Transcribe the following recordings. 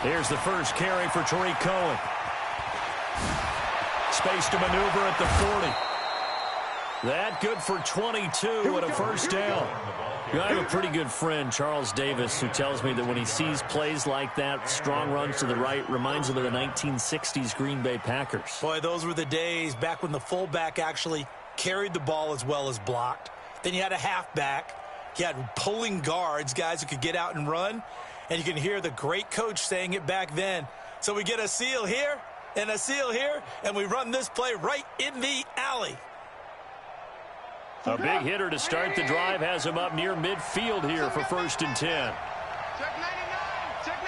Here's the first carry for Tariq Cohen. Space to maneuver at the 40. That good for 22 and a first down. I have a pretty good friend, Charles Davis, who tells me that when he sees plays like that, strong runs to the right, reminds him of the 1960s Green Bay Packers. Boy, those were the days back when the fullback actually carried the ball as well as blocked. Then you had a halfback. You had pulling guards, guys who could get out and run. And you can hear the great coach saying it back then. So we get a seal here and a seal here, and we run this play right in the alley. A big hitter to start the drive has him up near midfield here for 1st and 10. Check 99. Check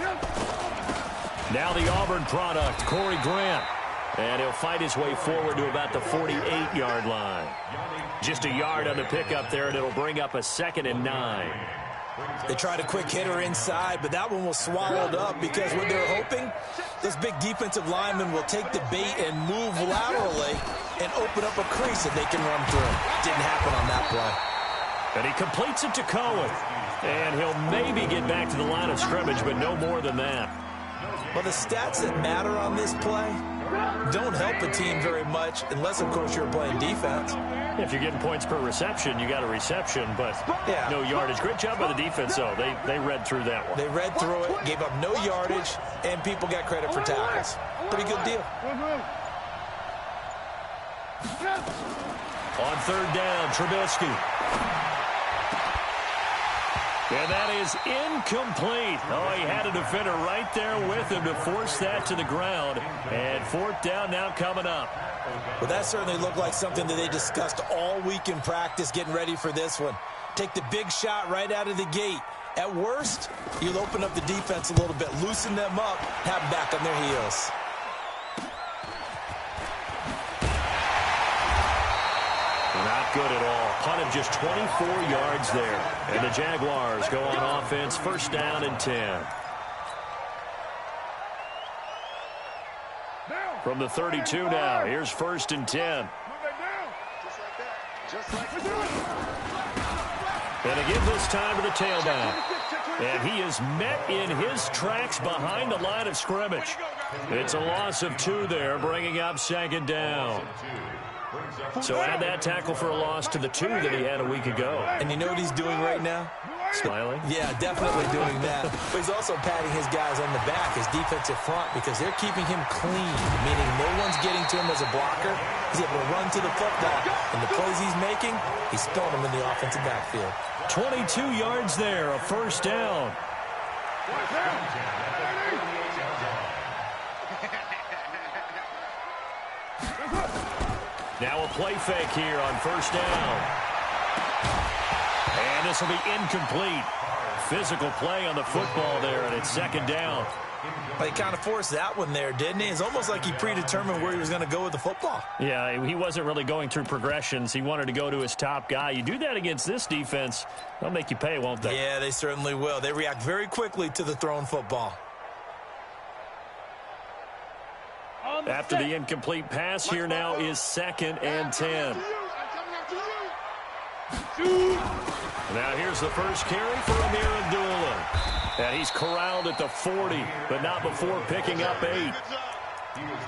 99. Now the Auburn product, Corey Grant. And he'll fight his way forward to about the 48-yard line. Just a yard on the pickup there, and it'll bring up a 2nd and 9. They tried a quick hitter inside, but that one was swallowed up because what they're hoping, this big defensive lineman will take the bait and move laterally and open up a crease that they can run through. Didn't happen on that play. And he completes it to Cohen. And he'll maybe get back to the line of scrimmage, but no more than that. Well, the stats that matter on this play don't help a team very much unless, of course, you're playing defense. If you're getting points per reception, you got a reception, but no yardage. Great job by the defense, though. They read through that one. They read through it, gave up no yardage, and people got credit for tackles. Pretty good deal. On 3rd down, Trubisky. And that is incomplete. Oh, he had a defender right there with him to force that to the ground. And 4th down now coming up. Well, that certainly looked like something that they discussed all week in practice getting ready for this one. Take the big shot right out of the gate. At worst, you'll open up the defense a little bit, loosen them up, have them back on their heels. Not good at all. Punt of just 24 yards there. And the Jaguars go on offense, 1st down and 10. From the 32 now, here's 1st and 10. And again this time to the tailback. And he is met in his tracks behind the line of scrimmage. It's a loss of 2 there, bringing up 2nd down. So add that tackle for a loss to the 2 that he had a week ago. And you know what he's doing right now? Smiling? Yeah, definitely doing that. But he's also patting his guys on the back, his defensive front, because they're keeping him clean, meaning no one's getting to him as a blocker. He's able to run to the football. And the plays he's making, he's throwing them in the offensive backfield. 22 yards there, a 1st down. Now a play fake here on 1st down. And this will be incomplete. Physical play on the football there, and it's 2nd down. Well, he kind of forced that one there, didn't he? It's almost like he predetermined where he was going to go with the football. Yeah, he wasn't really going through progressions. He wanted to go to his top guy. You do that against this defense, they'll make you pay, won't they? Yeah, they certainly will. They react very quickly to the thrown football. After the incomplete pass, here now is 2nd and 10. Now here's the first carry for Amir Abdullah. And he's corralled at the 40, but not before picking up 8.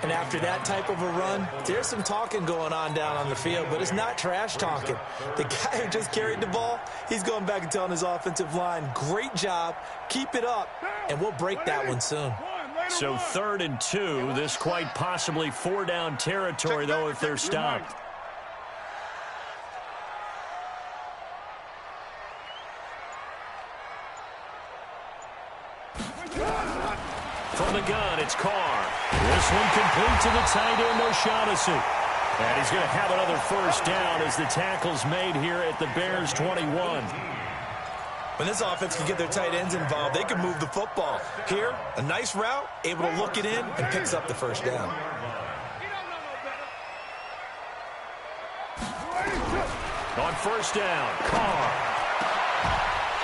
And after that type of a run, there's some talking going on down on the field, but it's not trash talking. The guy who just carried the ball, he's going back and telling his offensive line, great job, keep it up, and we'll break that one soon. So 3rd and 2, this quite possibly 4-down territory, though, if they're stopped. From the gun, it's Carr. This one complete to the tight end, O'Shaughnessy. And he's going to have another 1st down as the tackle's made here at the Bears' 21. When this offense can get their tight ends involved, they can move the football. Here, a nice route, able to look it in, and picks up the 1st down. On 1st down, Carr.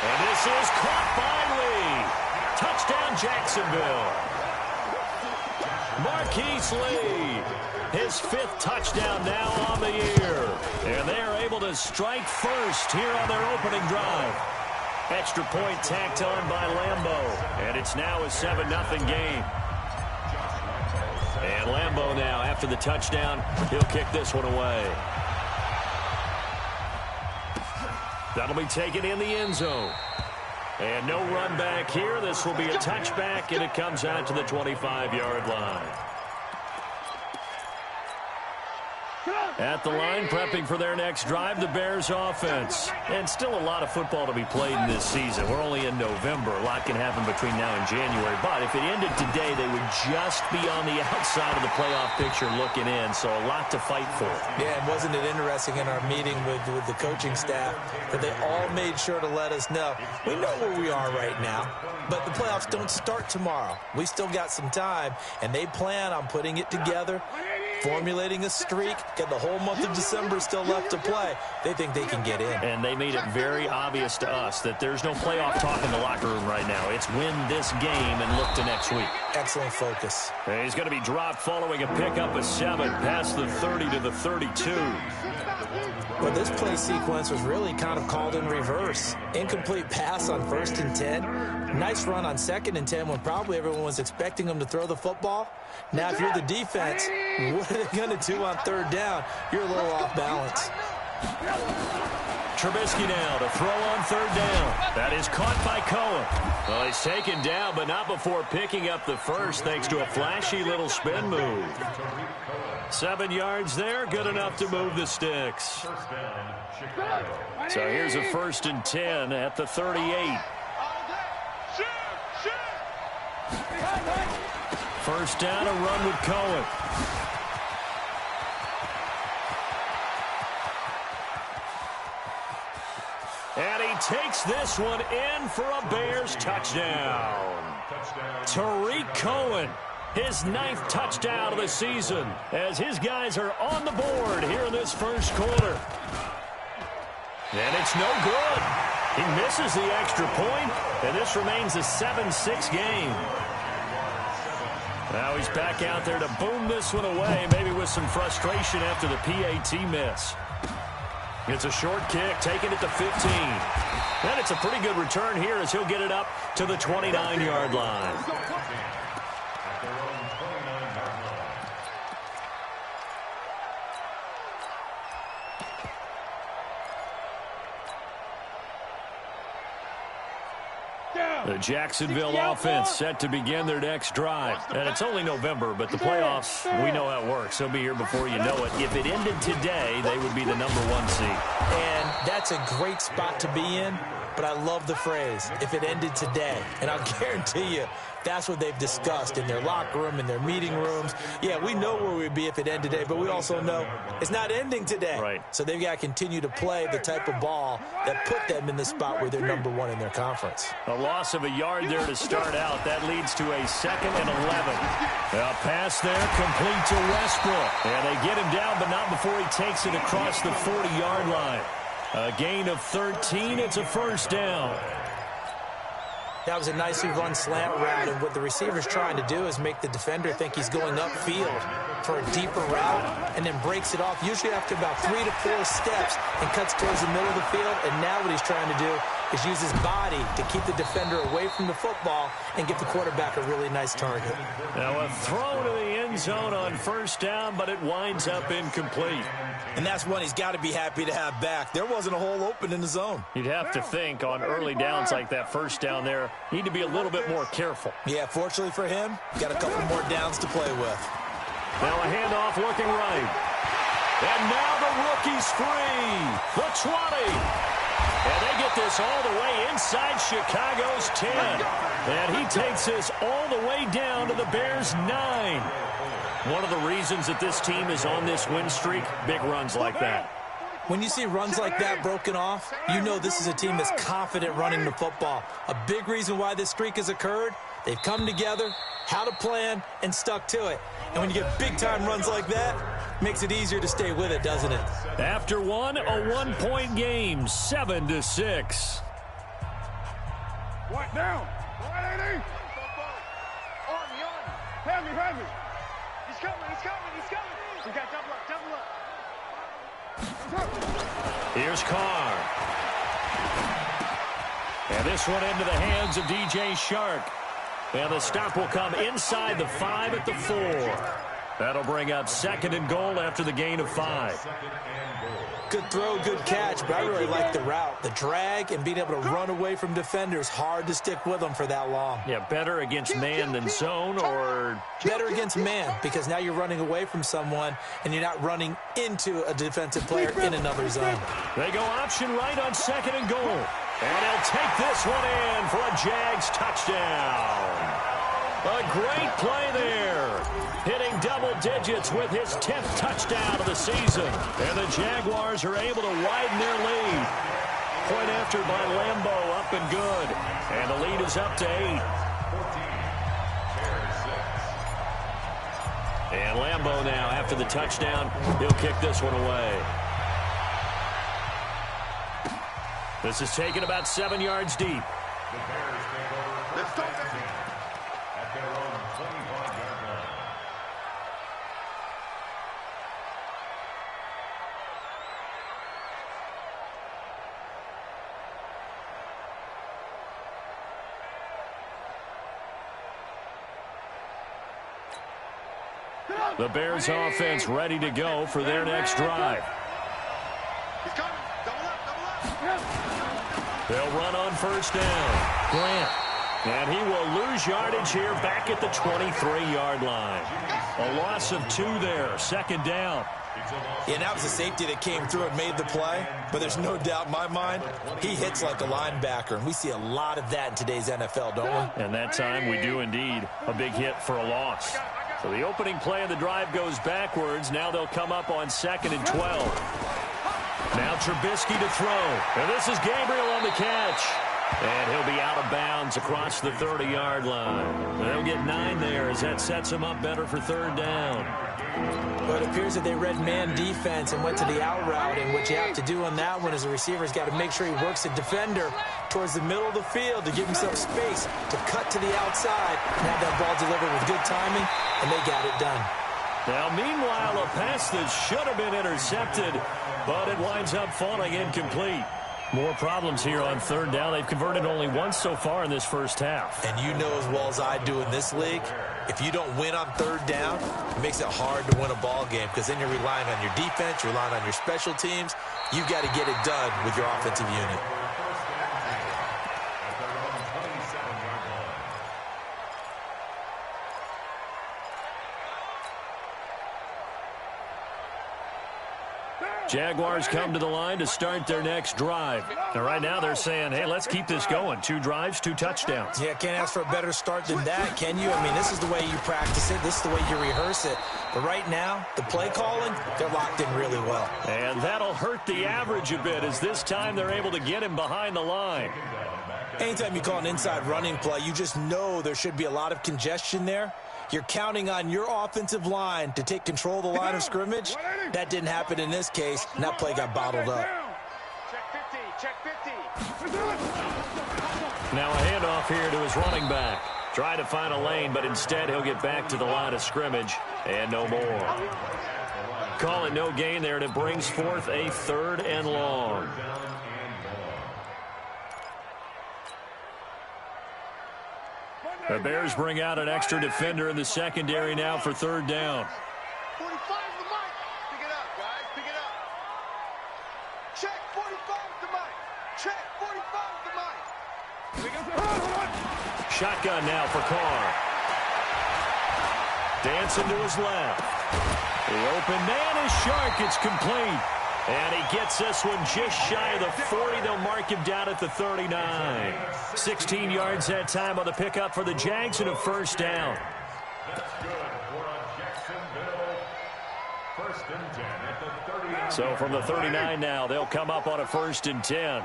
And this is caught by Lee. Touchdown, Jacksonville. Marquise Lee, his 5th touchdown now on the year. And they are able to strike first here on their opening drive. Extra point tacked on by Lambeau. And it's now a 7-0 game. And Lambeau now, after the touchdown, he'll kick this one away. That'll be taken in the end zone. And no run back here. This will be a touchback, and it comes out to the 25-yard line. At the line, prepping for their next drive, the Bears offense. And still a lot of football to be played in this season. We're only in November. A lot can happen between now and January. But if it ended today, they would just be on the outside of the playoff picture looking in. So a lot to fight for. Yeah, and wasn't it interesting in our meeting with the coaching staff that they all made sure to let us know, we know where we are right now, but the playoffs don't start tomorrow. We still got some time, and they plan on putting it together, formulating a streak, get the whole month of December still left to play. They think they can get in. And they made it very obvious to us that there's no playoff talk in the locker room right now. It's win this game and look to next week. Excellent focus. And he's going to be dropped following a pickup of 7 past the 30 to the 32. Well, this play sequence was really kind of called in reverse. Incomplete pass on 1st and 10. Nice run on 2nd and 10 when probably everyone was expecting them to throw the football. Now, if you're the defense, what are they going to do on 3rd down? You're a little off balance. Trubisky now to throw on 3rd down. That is caught by Cohen. Well, he's taken down, but not before picking up the first thanks to a flashy little spin move. 7 yards there, good enough to move the sticks. So here's a 1st and 10 at the 38. 1st down, a run with Cohen. And he takes this one in for a Bears touchdown. Tariq Cohen, his 9th touchdown of the season, as his guys are on the board here in this 1st quarter. And it's no good. He misses the extra point, and this remains a 7-6 game. Now he's back out there to boom this one away, maybe with some frustration after the PAT miss. It's a short kick, taken at the 15. And it's a pretty good return here as he'll get it up to the 29-yard line. The Jacksonville offense set to begin their next drive. And it's only November, but the playoffs, we know how it works. They'll be here before you know it. If it ended today, they would be the #1 seed. And that's a great spot to be in, but I love the phrase, if it ended today. And I'll guarantee you, that's what they've discussed in their locker room, in their meeting rooms. Yeah, we know where we'd be if it ended today, but we also know it's not ending today. Right. So they've got to continue to play the type of ball that put them in the spot where they're #1 in their conference. A loss of a yard there to start out. That leads to a 2nd and 11. A pass there complete to Westbrook. And they get him down, but not before he takes it across the 40-yard line. A gain of 13. It's a 1st down. That was a nicely run slant route, and what the receiver's trying to do is make the defender think he's going upfield for a deeper route and then breaks it off, usually after about 3 to 4 steps, and cuts towards the middle of the field. And now what he's trying to do is use his body to keep the defender away from the football and give the quarterback a really nice target. Now a throw to the end zone on 1st down, but it winds up incomplete. And that's one he's got to be happy to have back. There wasn't a hole open in the zone. You'd have to think on early downs like that 1st down there, need to be a little bit more careful. Yeah, fortunately for him, got a couple more downs to play with. Now a handoff looking right. And now the rookie's free. The 20. And they get this all the way inside Chicago's 10. And he takes this all the way down to the Bears' 9. One of the reasons that this team is on this win streak, big runs like that. When you see runs like that broken off, you know this is a team that's confident running the football. A big reason why this streak has occurred, they've come together, had a plan, and stuck to it. And when you get big-time runs like that, makes it easier to stay with it, doesn't it? After one, a 1-point game, 7-6. What down? Heavy. He's coming. He's coming. He's coming. We got double up. Double up. Here's Carr. And this one into the hands of DJ Shark. And the stop will come inside the 5 at the 4. That'll bring up 2nd and goal after the gain of 5. Good throw, good catch, but I really like the route. The drag and being able to run away from defenders, hard to stick with them for that long. Yeah, better against man than zone, or better against man, because now you're running away from someone and you're not running into a defensive player in another zone. They go option right on 2nd and goal. And he'll take this one in for a Jags touchdown. A great play there. Hitting double digits with his 10th touchdown of the season. And the Jaguars are able to widen their lead. Point after by Lambeau, up and good. And the lead is up to 8. And Lambeau now, after the touchdown, he'll kick this one away. This is taken about 7 yards deep. Let's go. At their own 25-yard line. The Bears offense ready to go for their next drive. He's coming. Double up. Double up. They'll run on first down. Grant. And he will lose yardage here back at the 23-yard line. A loss of 2 there. 2nd down. Yeah, and that was a safety that came through and made the play. But there's no doubt in my mind, he hits like a linebacker. And we see a lot of that in today's NFL, don't we? And that time we do indeed. A big hit for a loss. So the opening play of the drive goes backwards. Now they'll come up on 2nd and 12. Now Trubisky to throw. And this is Gabriel on the catch. And he'll be out of bounds across the 30-yard line. They'll get 9 there as that sets him up better for 3rd down. Well, it appears that they read man defense and went to the out route. And what you have to do on that one is the receiver's got to make sure he works the defender towards the middle of the field to give himself space to cut to the outside and have that ball delivered with good timing, and they got it done. Now, meanwhile, a pass that should have been intercepted, but it winds up falling incomplete. More problems here on 3rd down. They've converted only once so far in this first half. And you know as well as I do in this league, if you don't win on 3rd down, it makes it hard to win a ball game because then you're relying on your defense, you're relying on your special teams. You've got to get it done with your offensive unit. Jaguars come to the line to start their next drive. Now, right now they're saying, hey, let's keep this going. 2 drives, 2 touchdowns. Yeah, can't ask for a better start than that, can you? I mean, this is the way you practice it. This is the way you rehearse it. But right now, the play calling, they're locked in really well. And that'll hurt the average a bit as this time they're able to get him behind the line. Anytime you call an inside running play, you just know there should be a lot of congestion there. You're counting on your offensive line to take control of the line of scrimmage. That didn't happen in this case, and that play got bottled up. Check 50. Now a handoff here to his running back. Trying to find a lane, but instead he'll get back to the line of scrimmage and no more. Call it no gain there, and it brings forth a 3rd and long. The Bears bring out an extra defender in the secondary now for 3rd down. 45 the mic. Pick it up, guys. Pick it up. Check 45 the mic. Check 45 the mic. Shotgun now for Carr. Dancing to his left. The open man is Shark. It's complete. And he gets this one just shy of the 40. They'll mark him down at the 39. 16 yards that time on the pickup for the Jags and a 1st down. That's good for a Jacksonville 1st and 10 at the 38. So from the 39 now, they'll come up on a 1st and 10.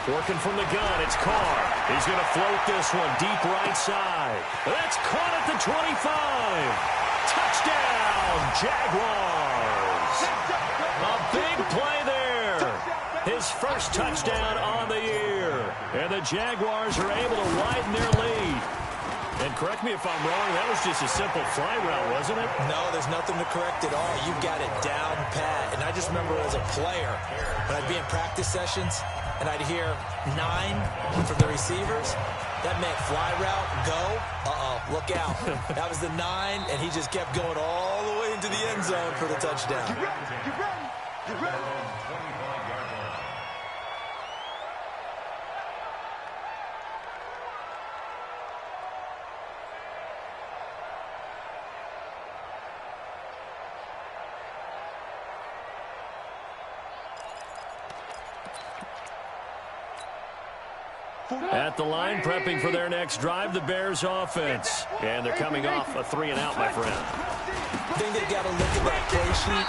Working from the gun, it's Carr. He's going to float this one deep right side. That's caught at the 25. Touchdown, Jaguars. A big play there. His first touchdown on the year. And the Jaguars are able to widen their lead. And correct me if I'm wrong, that was just a simple fly route, wasn't it? No, there's nothing to correct at all. You've got it down pat. And I just remember as a player, when I'd be in practice sessions, and I'd hear 9 from the receivers, that meant fly route, go, look out. That was the 9, and he just kept going all the way into the end zone for the touchdown. Get ready, get ready, get ready. At the line, prepping for their next drive, the Bears offense. And they're coming off a 3-and-out, my friend. I think they've got to look at that play sheet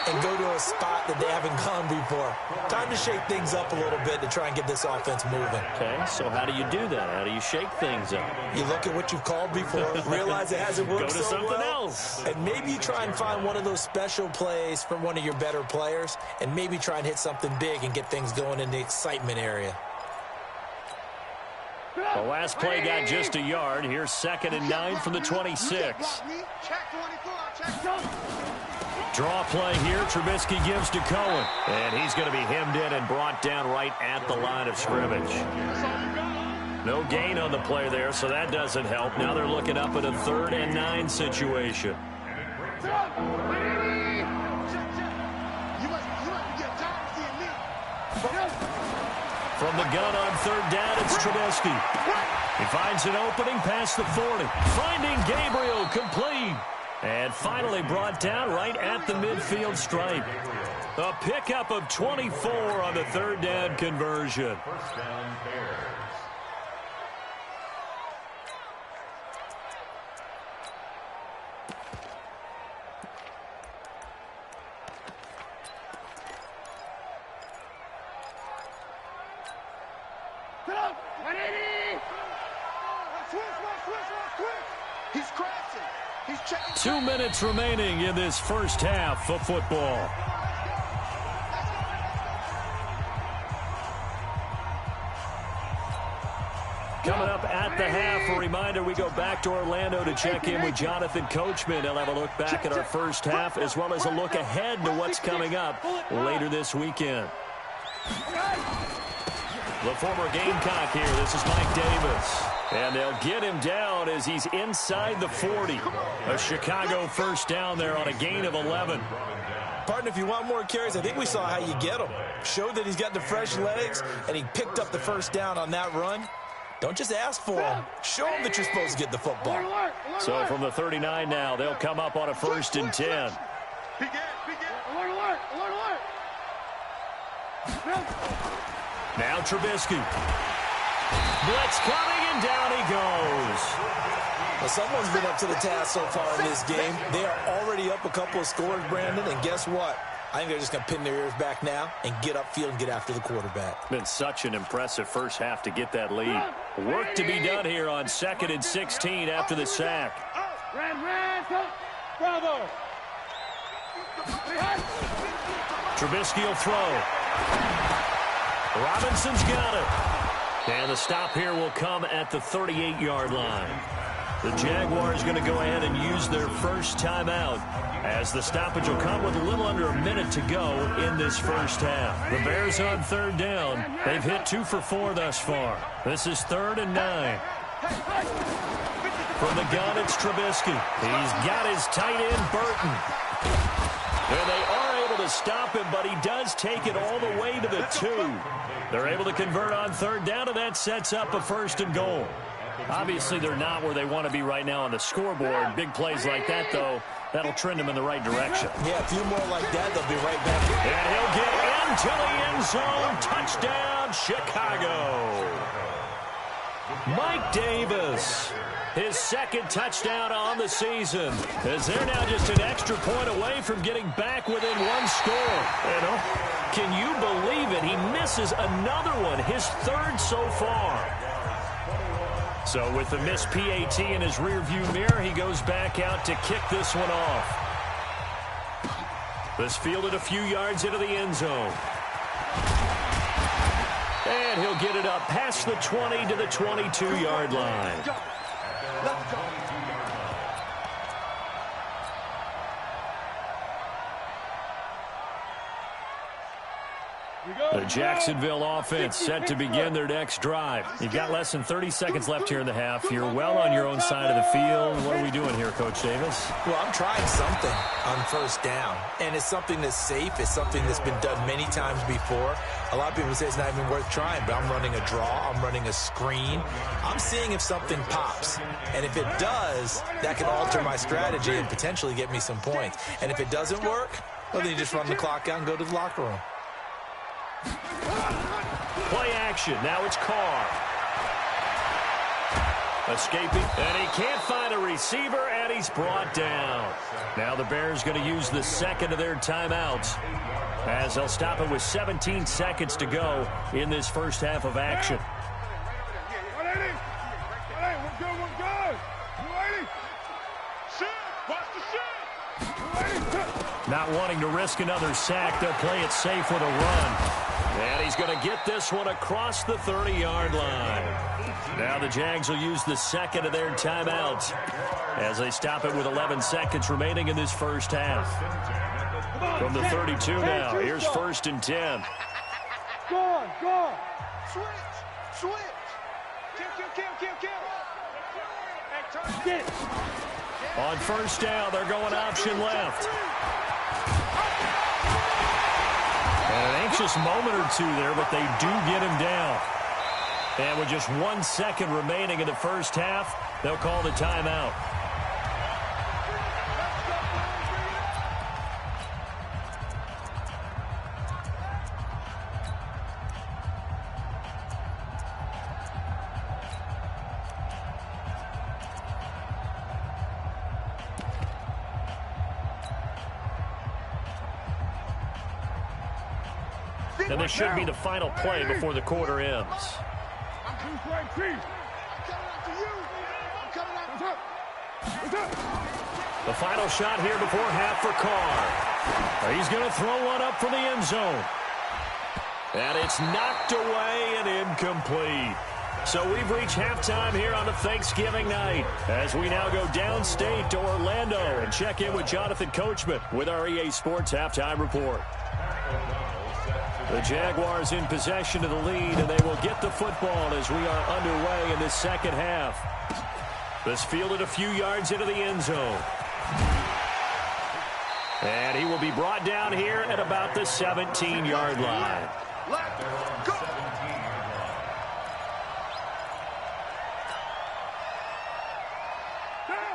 and go to a spot that they haven't gone before. Time to shake things up a little bit to try and get this offense moving. Okay, so how do you do that? How do you shake things up? You look at what you've called before, realize it hasn't worked Go to so something well, else. and maybe you try and find one of those special plays from one of your better players, and maybe try and hit something big and get things going in the excitement area. The last play got just a yard. Here's 2nd and 9 from the 26. Draw play here. Trubisky gives to Cohen. And he's going to be hemmed in and brought down right at the line of scrimmage. No gain on the play there, so that doesn't help. Now they're looking up at a 3rd and 9 situation. From the gun on 3rd down, it's Trubisky. He finds an opening past the 40. Finding Gabriel, complete. And finally brought down right at the midfield stripe. A pickup of 24 on the 3rd down conversion. First down, Bears. He's crashing. He's checking. 2 minutes remaining in this first half of football. Coming up at the half, a reminder, we go back to Orlando to check in with Jonathan Coachman. He'll have a look back at our first half as well as a look ahead to what's coming up later this weekend. The former Gamecock here. This is Mike Davis. And they'll get him down as he's inside the 40. A Chicago first down there on a gain of 11. Partner, if you want more carries, I think we saw how you get him. Showed that he's got the fresh legs, and he picked up the first down on that run. Don't just ask for him. Show him that you're supposed to get the football. So from the 39 now, they'll come up on a 1st and 10. Now Trubisky. Blitz coming, and down he goes. Well, someone's been up to the task so far in this game. They are already up a couple of scores, Brandon, and guess what? I think they're just going to pin their ears back now and get upfield and get after the quarterback. Been such an impressive first half to get that lead. Work to be done here on 2nd and 16 after the sack. Trubisky will throw. Robinson's got it. And the stop here will come at the 38-yard line. The Jaguars going to go ahead and use their first timeout as the stoppage will come with a little under a minute to go in this first half. The Bears on 3rd down. They've hit 2 for 4 thus far. This is 3rd and 9. From the gun, it's Trubisky. He's got his tight end, Burton. And they are able to stop him, but he does take it all the way to the 2. They're able to convert on 3rd down, and that sets up a 1st and goal. Obviously, they're not where they want to be right now on the scoreboard. Big plays like that, though, that'll trend them in the right direction. Yeah, a few more like that, they'll be right back. And he'll get into the end zone. Touchdown, Chicago. Mike Davis, his 2nd touchdown on the season, as they're now just an extra point away from getting back within 1 score. And can you believe it? He misses another one, his 3rd so far. So with the missed PAT in his rearview mirror, he goes back out to kick this one off. This fielded a few yards into the end zone. And he'll get it up past the 20 to the 22-yard line. The Jacksonville offense set to begin their next drive. You've got less than 30 seconds left here in the half. You're well on your own side of the field. What are we doing here, Coach Davis? Well, I'm trying something on first down, and it's something that's safe. It's something that's been done many times before. A lot of people say it's not even worth trying, but I'm running a draw. I'm running a screen. I'm seeing if something pops, and if it does, that can alter my strategy and potentially get me some points. And if it doesn't work, well, then you just run the clock out and go to the locker room. Play action. Now it's Carr. Escaping. And he can't find a receiver, and he's brought down. Now the Bears going to use the second of their timeouts as they'll stop it with 17 seconds to go in this first half of action. Not wanting to risk another sack, they'll play it safe with a run. And he's going to get this one across the 30-yard line. Now the Jags will use the second of their timeouts as they stop it with 11 seconds remaining in this first half. From the 32 now, here's 1st and 10. Go on. Switch. Kill. On first down, they're going option left. And an anxious moment or two there, but they do get him down. And with just 1 second remaining in the first half, they'll call the timeout. And this should be the final play before the quarter ends. The final shot here before half for Carr. He's going to throw one up for the end zone. And it's knocked away and incomplete. So we've reached halftime here on a Thanksgiving night as we now go downstate to Orlando and check in with Jonathan Coachman with our EA Sports Halftime Report. The Jaguars in possession of the lead, and they will get the football as we are underway in this second half. This fielded a few yards into the end zone. And he will be brought down here at about the 17-yard line. Left, go.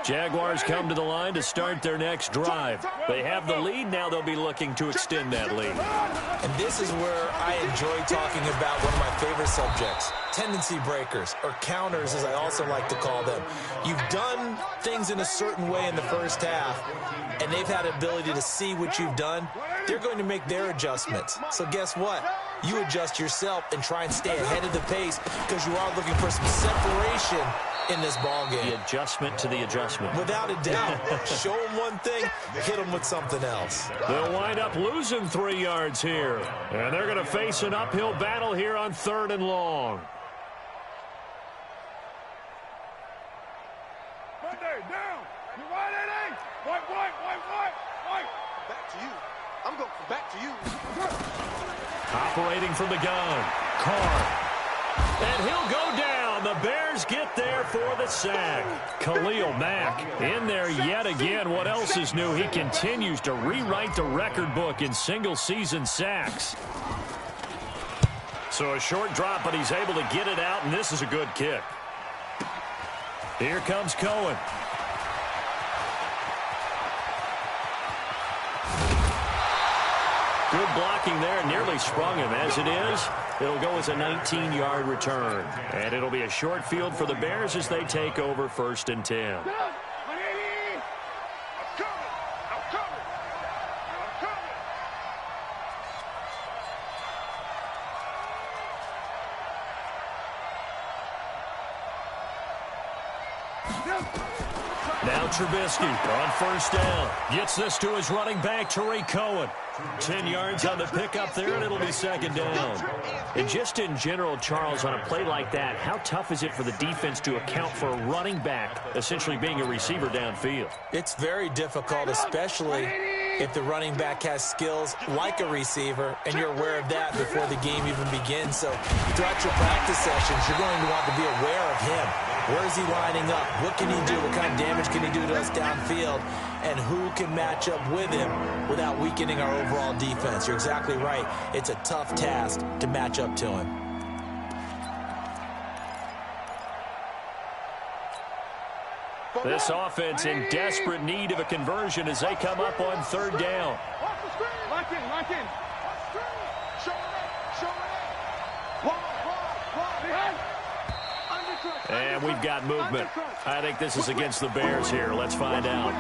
Jaguars come to the line to start their next drive. They have the lead. Now they'll be looking to extend that lead. And this is where I enjoy talking about one of my favorite subjects, tendency breakers, or counters as I also like to call them. You've done things in a certain way in the first half, and they've had the ability to see what you've done. They're going to make their adjustments. So guess what? You adjust yourself and try and stay ahead of the pace because you are looking for some separation in this ball game. The adjustment to the adjustment. Without a doubt. Show them one thing, hit them with something else. They'll wind up losing 3 yards here. And they're going to face an uphill battle here on 3rd and long. Monday, down. You right, Eddie? White. Back to you. I'm going back to you. Operating from the gun, Carr. And he'll go down. The Bears get there for the sack. Khalil Mack in there yet again. What else is new? He continues to rewrite the record book in single-season sacks. So a short drop, but he's able to get it out, and this is a good kick. Here comes Cohen. Good blocking there, nearly sprung him. As it is, it'll go as a 19-yard return. And it'll be a short field for the Bears as they take over 1st and 10. Now Trubisky on 1st down. Gets this to his running back, Tariq Cohen. 10 yards on the pickup there, and it'll be 2nd down. And just in general, Charles, on a play like that, how tough is it for the defense to account for a running back essentially being a receiver downfield? It's very difficult, especially if the running back has skills like a receiver, and you're aware of that before the game even begins. So throughout your practice sessions, you're going to want to be aware of him. Where is he lining up? What can he do? What kind of damage can he do to us downfield? And who can match up with him without weakening our overall defense? You're exactly right. It's a tough task to match up to him. This offense in desperate need of a conversion as they come up on third down. Lock in, lock in. Show it up. And we've got movement. I think this is against the Bears here. Let's find out.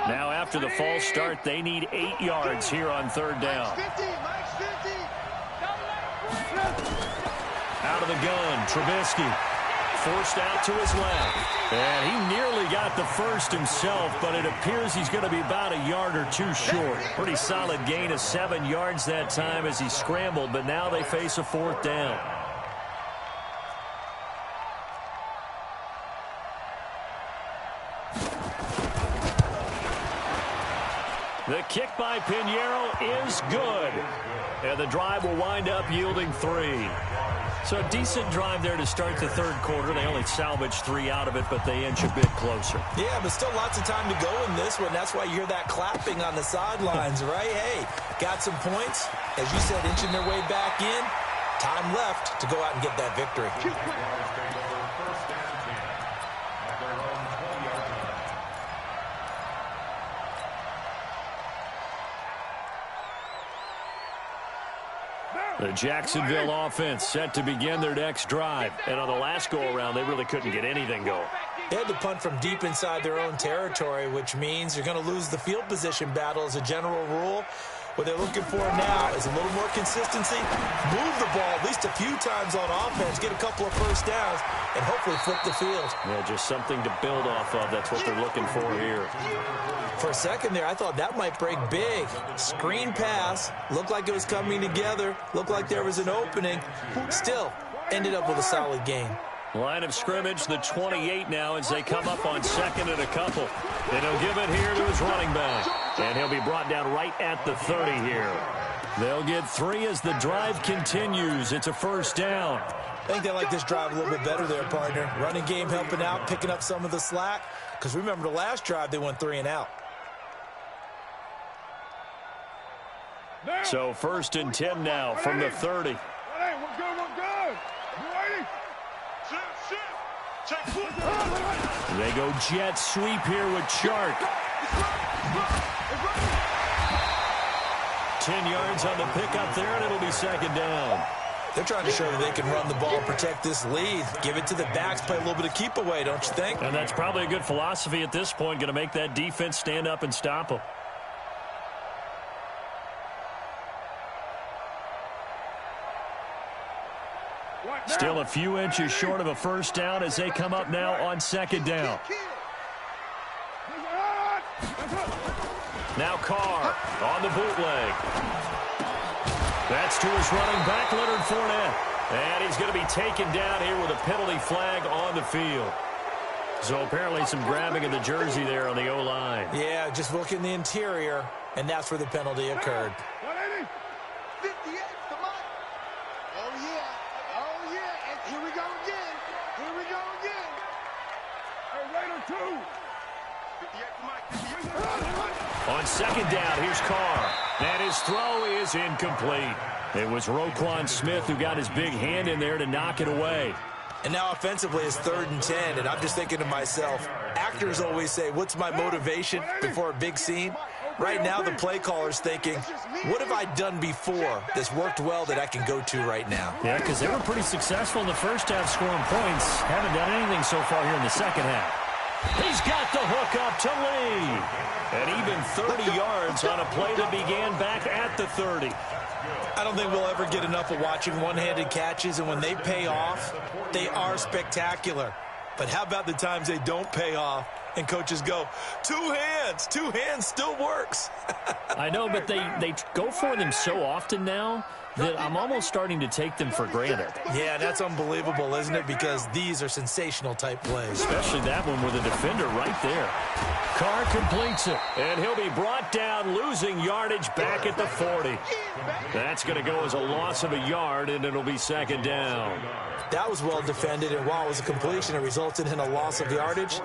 Now after the false start, they need 8 yards here on third down. Out of the gun, Trubisky. Forced out to his left. And he nearly got the first himself, but it appears he's going to be about a yard or two short. Pretty solid gain of 7 yards that time as he scrambled, but now they face a fourth down. The kick by Pinheiro is good. And the drive will wind up yielding 3. So a decent drive there to start the third quarter. They only salvaged 3 out of it, but they inch a bit closer. Yeah, but still lots of time to go in this one. That's why you hear that clapping on the sidelines, right? Hey, got some points. As you said, inching their way back in. Time left to go out and get that victory. The Jacksonville offense set to begin their next drive. And on the last go-around, they really couldn't get anything going. They had to punt from deep inside their own territory, which means you're going to lose the field position battle as a general rule. What they're looking for now is a little more consistency, move the ball at least a few times on offense, get a couple of first downs, and hopefully flip the field. Yeah, just something to build off of. That's what they're looking for here. For a second there, I thought that might break big. Screen pass, looked like it was coming together, looked like there was an opening. Still, ended up with a solid game. Line of scrimmage, the 28 now as they come up on second and a couple. And he'll give it here to his running back. And he'll be brought down right at the 30 here. They'll get 3 as the drive continues. It's a first down. I think they like this drive a little bit better there, partner. Running game helping out, picking up some of the slack. Because remember the last drive, they went 3 and out. So first and 10 now from the 30. We're good, we're good. Ready? They go jet sweep here with Chark. 10 yards on the pickup there, and it'll be second down. They're trying to show that they can run the ball, protect this lead. Give it to the backs, play a little bit of keep away, don't you think? And that's probably a good philosophy at this point, going to make that defense stand up and stop them. Still a few inches short of a first down as they come up now on second down. Now Carr on the bootleg. That's to his running back, Leonard Fournette. And he's going to be taken down here with a penalty flag on the field. So apparently some grabbing of the jersey there on the O-line. Yeah, just look in the interior, and that's where the penalty occurred. 58 to Mike. Oh, yeah. Oh, yeah. And here we go again. Here we go again. Hey, Raider 2. 58 to Mike. On second down, here's Carr. And his throw is incomplete. It was Roquan Smith who got his big hand in there to knock it away. And now offensively it's 3rd and 10, and I'm just thinking to myself, actors always say, what's my motivation before a big scene? Right now the play caller's thinking, what have I done before that's worked well that I can go to right now? Yeah, because they were pretty successful in the first half scoring points. Haven't done anything so far here in the second half. He's got the hook up to Lee. And even 30 yards on a play that began back at the 30. I don't think we'll ever get enough of watching one-handed catches, and when they pay off, they are spectacular. But how about the times they don't pay off And coaches go, two hands still works. I know, but they go for them so often now that I'm almost starting to take them for granted. Yeah, that's unbelievable, isn't it? Because these are sensational type plays. Especially that one with a defender right there. Carr completes it, and he'll be brought down, losing yardage back at the 40. That's going to go as a loss of a yard, and it'll be second down. That was well defended, and while it was a completion, it resulted in a loss of yardage.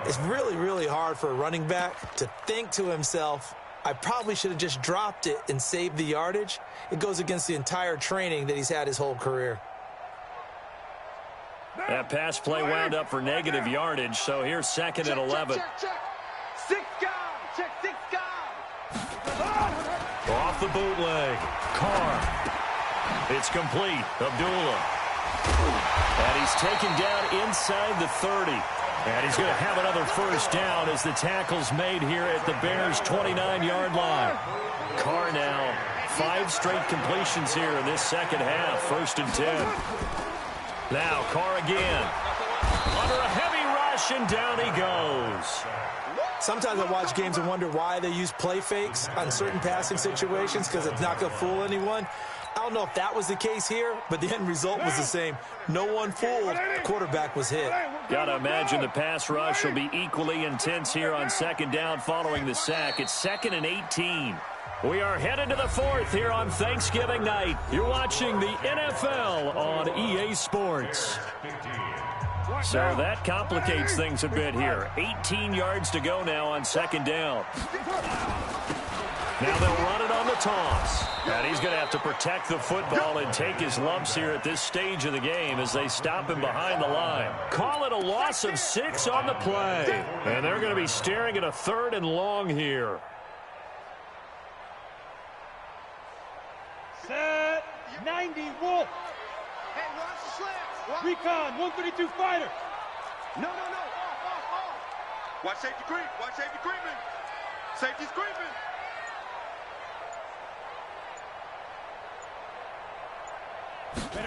It's really, really hard for a running back to think to himself, I probably should have just dropped it and saved the yardage. It goes against the entire training that he's had his whole career. That pass play wound up for negative yardage, so here's second and 11. Check. 6 guys. Check 6 guys. Off the bootleg. Carr. It's complete. Abdullah. And he's taken down inside the 30. And he's going to have another first down as the tackle's made here at the Bears' 29-yard line. Carr now 5 straight completions here in this second half. First and 10. Now Carr again. Under a heavy rush, and down he goes. Sometimes I watch games and wonder why they use play fakes on certain passing situations, because it's not going to fool anyone. I don't know if that was the case here, but the end result was the same. No one fooled. The quarterback was hit. Gotta imagine the pass rush will be equally intense here on second down following the sack. It's second and 18. We are headed to the 4th here on Thanksgiving night. You're watching the NFL on EA Sports. So that complicates things a bit here. 18 yards to go now on second down. Now they'll run it on the toss. And he's going to have to protect the football and take his lumps here at this stage of the game as they stop him behind the line. Call it a loss of 6 on the play. And they're going to be staring at a 3rd and long here. Set 90 Wolf. Hey, watch the slants. Recon 132 fighter. No. Off. Watch safety creep. Watch safety creeping. Safety's creeping.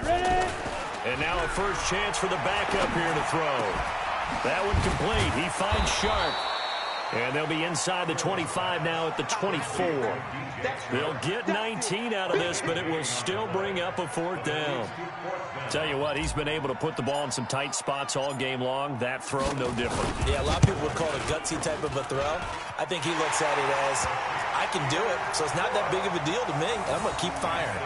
Ready. And now a first chance for the backup here to throw. That one complete. He finds Sharp. And they'll be inside the 25 now at the 24. They'll get 19 out of this, but it will still bring up a 4th down. Tell you what, he's been able to put the ball in some tight spots all game long. That throw, no different. Yeah, a lot of people would call it a gutsy type of a throw. I think he looks at it as, I can do it, so it's not that big of a deal to me, and I'm going to keep firing.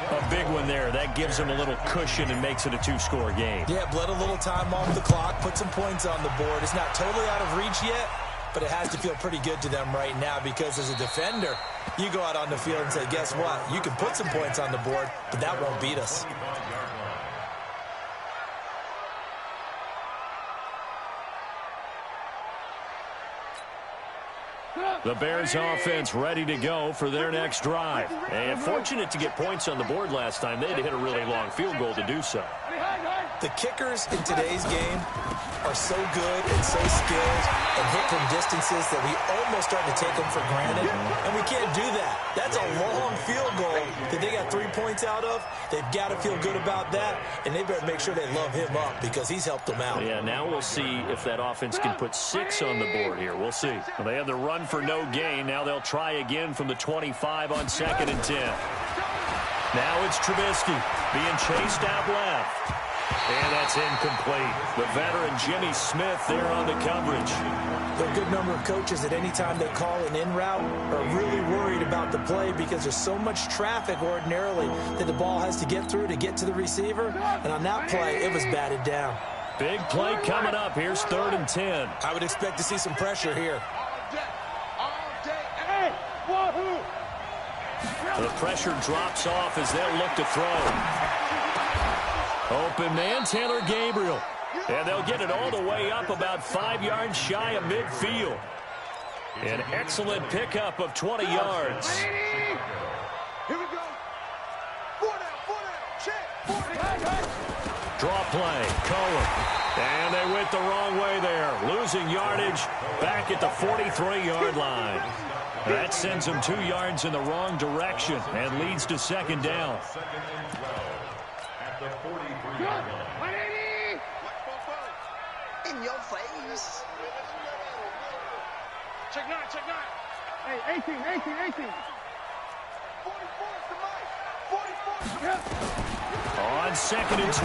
A big one there. That gives him a little cushion and makes it a 2-score game. Yeah, bled a little time off the clock, put some points on the board. It's not totally out of reach yet, but it has to feel pretty good to them right now because as a defender, you go out on the field and say, guess what? You can put some points on the board, but that won't beat us. The Bears offense ready to go for their next drive. And fortunate to get points on the board last time. They had to hit a really long field goal to do so. The kickers in today's game are so good and so skilled and hit from distances that we almost start to take them for granted, and we can't do that. That's a long field goal that they got 3 points out of. They've got to feel good about that, and they better make sure they love him up because he's helped them out. Yeah, now we'll see if that offense can put 6 on the board here. We'll see. Well, they had the run for no gain. Now they'll try again from the 25 on second and 10. Now it's Trubisky being chased out left. And that's incomplete. The veteran Jimmy Smith there on the coverage. There are a good number of coaches that any time they call an in route are really worried about the play because there's so much traffic ordinarily that the ball has to get through to get to the receiver. And on that play, it was batted down. Big play coming up. Here's 3rd and 10. I would expect to see some pressure here. Hey, wahoo! The pressure drops off as they'll look to throw. Open man, Taylor Gabriel. And they'll get it all the way up about 5 yards shy of midfield. An excellent pickup of 20 yards. Here we go. 4 down. Check. Draw play, Cohen. And they went the wrong way there. Losing yardage back at the 43-yard line. That sends them 2 yards in the wrong direction and leads to second down. In your face. Check nine, check nine. Hey, 18, 18, 18. 44 is the mic. 44 is the mic. On 2nd and 12,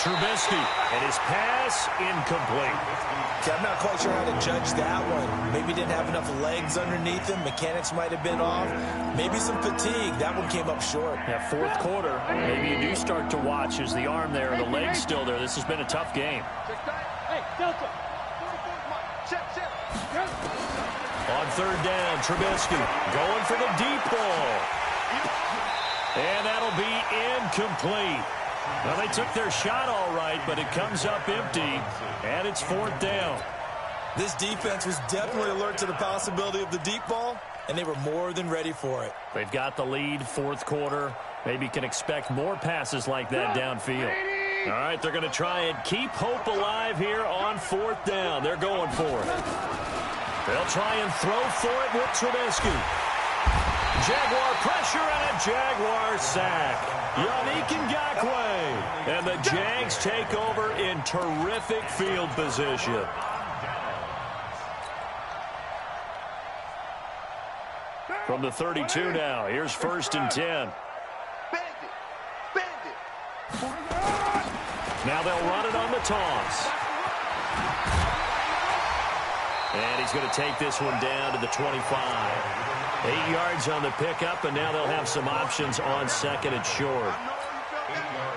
Trubisky, and his pass incomplete. Okay, I'm not quite sure how to judge that one. Maybe didn't have enough legs underneath him. Mechanics might have been off. Maybe some fatigue. That one came up short. Yeah, 4th quarter, maybe you do start to watch as the arm there, the leg's still there. This has been a tough game. Hey, Delta. 44 is the mic. Check. On 3rd down, Trubisky going for the deep ball. And that'll be incomplete. Well, they took their shot all right, but it comes up empty, and it's 4th down. This defense was definitely alert to the possibility of the deep ball, and they were more than ready for it. They've got the lead, 4th quarter. Maybe can expect more passes like that downfield. All right, they're going to try and keep hope alive here on 4th down. They're going for it. They'll try and throw for it with Trubisky. Jaguar pressure and a Jaguar sack. Yannick Ngakoue. And the Jags take over in terrific field position. From the 32 now, here's 1st and 10. Now they'll run it on the toss. And he's going to take this one down to the 25. 8 yards on the pickup, and now they'll have some options on 2nd and short.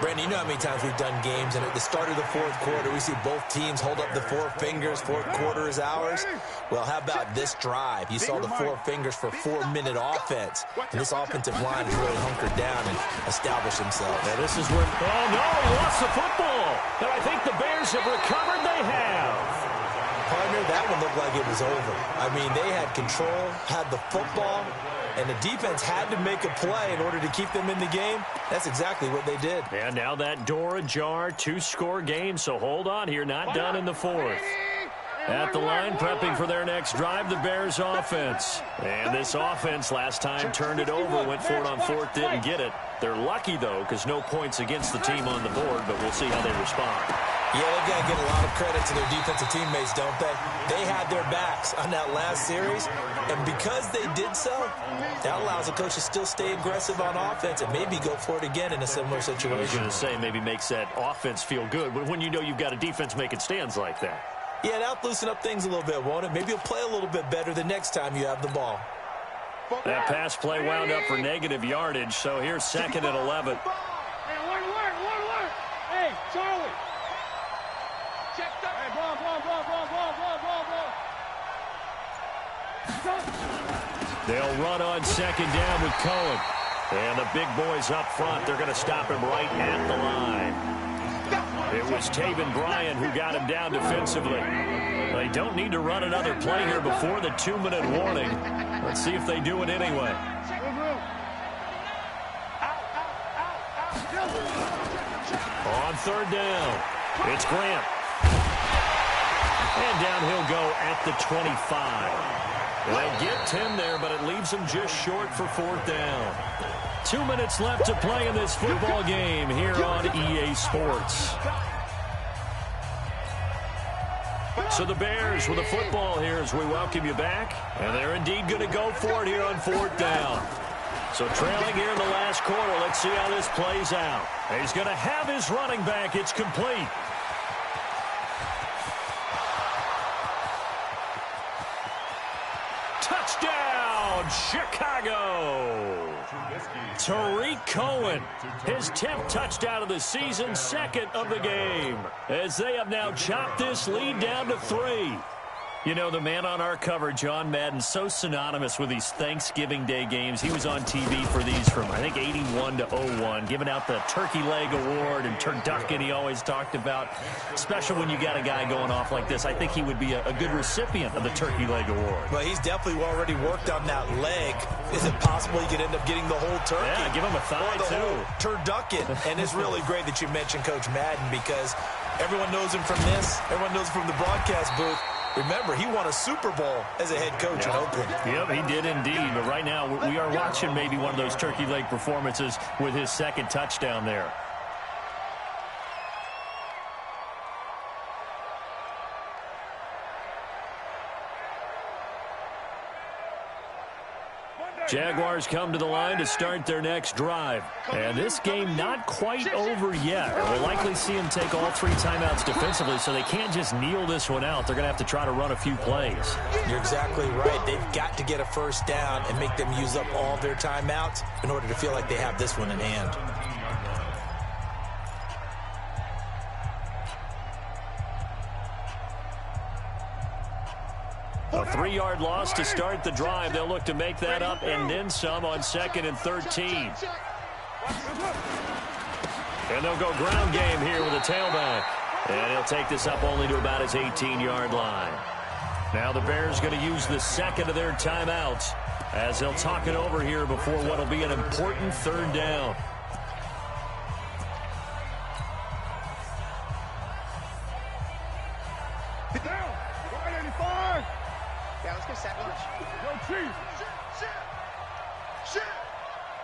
Brandon, you know how many times we've done games, and at the start of the 4th quarter, we see both teams hold up the 4 fingers, 4th quarter is ours. Well, how about this drive? You saw the 4 fingers for 4-minute offense, and this offensive line has really hunkered down and established themselves. Now this is where, oh no, he lost the football. And I think the Bears have recovered. They have. Partner, that one looked like it was over. I mean, they had control, had the football, and the defense had to make a play in order to keep them in the game. That's exactly what they did. And now that door ajar, 2-score game, so hold on here, not done in the 4th. At the line, prepping for their next drive, the Bears offense. And this offense last time turned it over, went for it on 4th, didn't get it. They're lucky, though, because no points against the team on the board, but we'll see how they respond. Yeah, they've got to give a lot of credit to their defensive teammates, don't they? They had their backs on that last series, and because they did so, that allows the coach to still stay aggressive on offense and maybe go for it again in a similar situation. I was going to say maybe makes that offense feel good, but when you know you've got a defense making stands like that. Yeah, that'll loosen up things a little bit, won't it? Maybe you'll play a little bit better the next time you have the ball. That pass play wound up for negative yardage, so here's 2nd and 11. Hey, alert. Hey, Charlie. Check that. Hey, ball. They'll run on 2nd down with Cohen. And the big boys up front, they're going to stop him right at the line. It was Taven Bryan who got him down defensively. They don't need to run another play here before the 2-minute warning. Let's see if they do it anyway. On 3rd down, it's Grant. And down he'll go at the 25. They'll get 10 there, but it leaves him just short for 4th down. 2 minutes left to play in this football game here on EA Sports. So the Bears with the football here as we welcome you back. And they're indeed going to go for it here on 4th down. So trailing here in the last quarter, let's see how this plays out. He's going to have his running back. It's complete. Touchdown, Chicago! Tariq Cohen, his 10th touchdown of the season, 2nd of the game, as they have now chopped this lead down to 3. You know, the man on our cover, John Madden, so synonymous with these Thanksgiving Day games. He was on TV for these from, I think, 81 to 01, giving out the Turkey Leg Award and turducken he always talked about. Special when you got a guy going off like this. I think he would be a good recipient of the Turkey Leg Award. Well, he's definitely already worked on that leg. Is it possible he could end up getting the whole turkey? Yeah, give him a thigh, or the too. whole turducken. And it's really great that you mentioned Coach Madden because everyone knows him from this. Everyone knows him from the broadcast booth. Remember, he won a Super Bowl as a head coach in Oakland. Yep, he did indeed. But right now, we are watching maybe one of those turkey leg performances with his 2nd touchdown there. Jaguars come to the line to start their next drive. And this game not quite over yet. We'll likely see them take all 3 timeouts defensively, so they can't just kneel this one out. They're going to have to try to run a few plays. You're exactly right. They've got to get a first down and make them use up all their timeouts in order to feel like they have this one in hand. A 3-yard loss to start the drive. They'll look to make that up and then some on 2nd and 13. And they'll go ground game here with a tailback. And he'll take this up only to about his 18-yard line. Now the Bears going to use the second of their timeouts as they'll talk it over here before what will be an important 3rd down. Yeah, let's get second. Go Chiefs. Shit.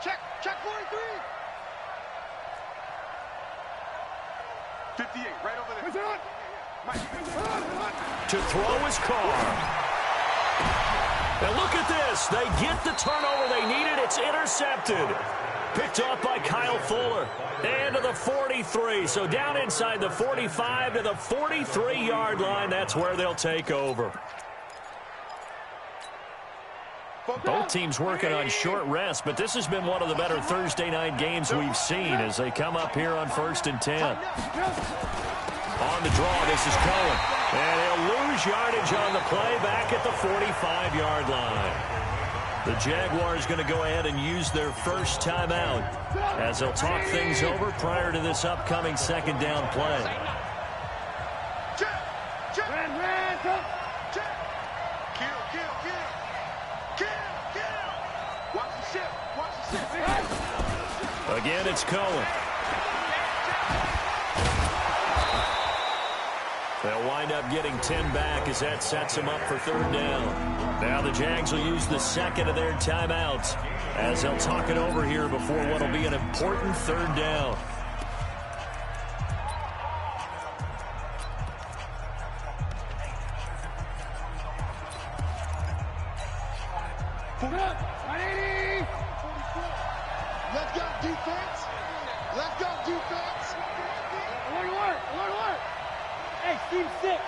Check 43. 58, right over there. To throw his car. And look at this. They get the turnover they needed. It's intercepted. Picked off by Kyle Fuller. And to the 43. So down inside the 45 to the 43-yard line. That's where they'll take over. Both teams working on short rest, but this has been one of the better Thursday night games we've seen as they come up here on 1st and 10. On the draw, this is Cohen. And he'll lose yardage on the play back at the 45-yard line. The Jaguars going to go ahead and use their first timeout as they'll talk things over prior to this upcoming 2nd down play. Again, it's Cohen. They'll wind up getting 10 back as that sets them up for 3rd down. Now the Jags will use the second of their timeouts as they'll talk it over here before what will be an important 3rd down. Let's go defense. Let's go defense. Alert. Hey, team 6.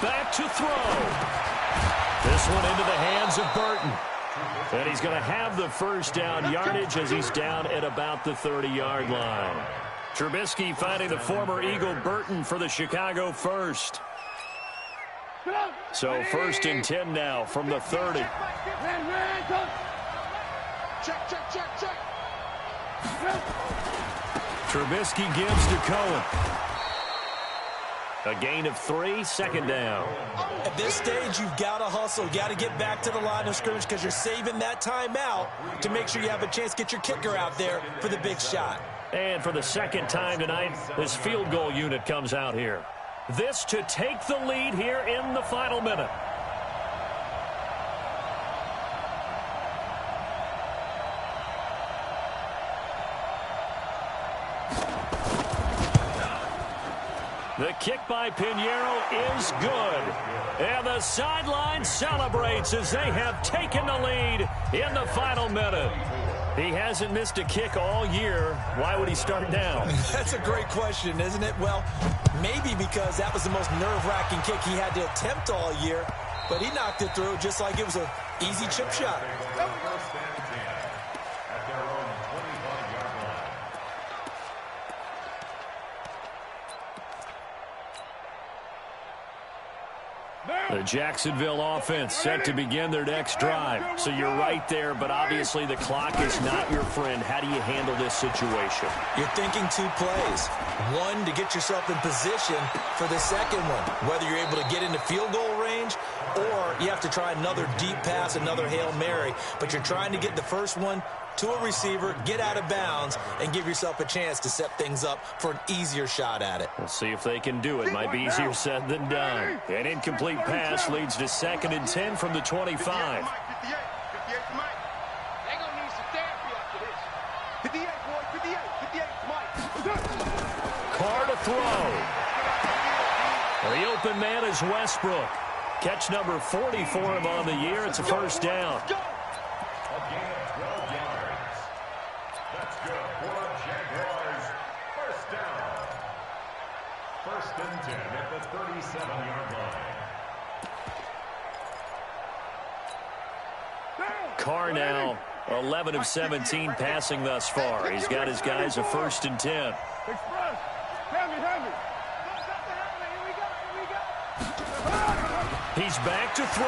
Back to throw. This one into the hands of Burton. And he's going to have the first down yardage as he's down at about the 30-yard line. Trubisky finding the former Eagle Burton for the Chicago first. So 1st and 10 now from the 30. Check. Trubisky gives to Cohen. A gain of 3, 2nd down. At this stage, you've got to hustle. You've got to get back to the line of scrimmage because you're saving that timeout to make sure you have a chance to get your kicker out there for the big shot. And for the 2nd time tonight, this field goal unit comes out here. This to take the lead here in the final minute. The kick by Pinheiro is good. And the sideline celebrates as they have taken the lead in the final minute. He hasn't missed a kick all year. Why would he start now? That's a great question, isn't it? Well, maybe because that was the most nerve-wracking kick he had to attempt all year, but he knocked it through just like it was an easy chip shot. The Jacksonville offense set to begin their next drive. So you're right there, but obviously the clock is not your friend. How do you handle this situation? You're thinking 2 plays. One, to get yourself in position for the second one, whether you're able to get into field goal range or you have to try another deep pass, another Hail Mary. But you're trying to get the first one to a receiver, get out of bounds, and give yourself a chance to set things up for an easier shot at it. We'll see if they can do it. Might be easier said than done. An incomplete pass leads to 2nd and 10 from the 25. 58 Mike. They're going to need some therapy after this. 58, boy. 58 Mike. Carr to throw. The open man is Westbrook. Catch number 40 for him on the year. It's a first down. A gain of 12 yards. That's good for a Jaguars first down. First and 10 at the 37-yard line. Carr now 11 of 17 passing thus far. He's got his guys a first and 10. Express. Heavy. He's back to throw.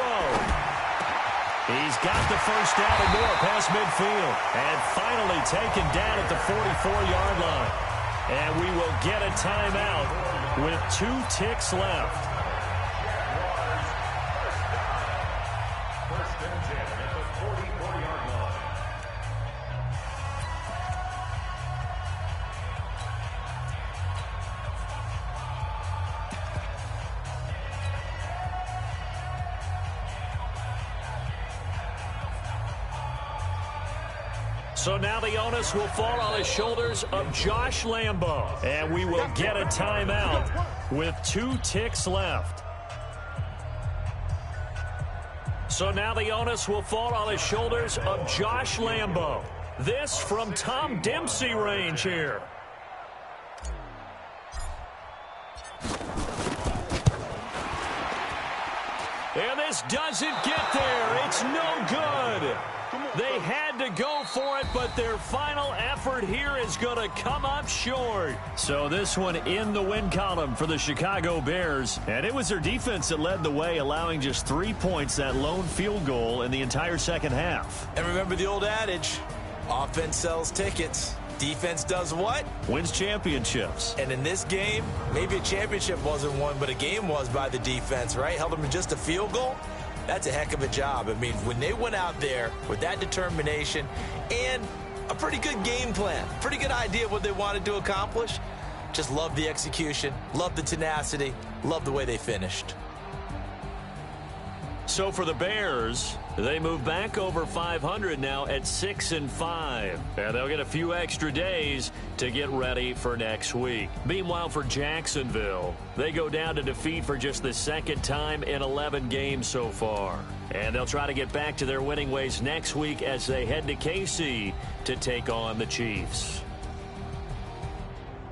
He's got the first down and more past midfield. And finally taken down at the 44-yard line. And we will get a timeout with 2 ticks left. First and 10 at the 44-yard line. So now the onus will fall on the shoulders of Josh Lambo. And we will get a timeout with 2 ticks left. So now the onus will fall on the shoulders of Josh Lambo. This from Tom Dempsey range here. And this doesn't get there. It's no good. They had to go for it, but their final effort here is going to come up short. So this one in the win column for the Chicago Bears. And it was their defense that led the way, allowing just 3 points, that lone field goal in the entire second half. And remember the old adage, offense sells tickets. Defense does what? Wins championships. And in this game, maybe a championship wasn't won, but a game was by the defense, right? Held them to just a field goal. That's a heck of a job. I mean, when they went out there with that determination and a pretty good game plan, pretty good idea of what they wanted to accomplish, just love the execution, love the tenacity, love the way they finished. So for the Bears, they move back over 500 now at 6-5. And they'll get a few extra days to get ready for next week. Meanwhile, for Jacksonville, they go down to defeat for just the second time in 11 games so far. And they'll try to get back to their winning ways next week as they head to KC to take on the Chiefs.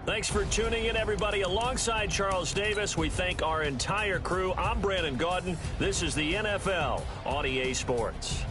Thanks for tuning in, everybody. Alongside Charles Davis, we thank our entire crew. I'm Brandon Gaudin. This is the NFL on EA Sports.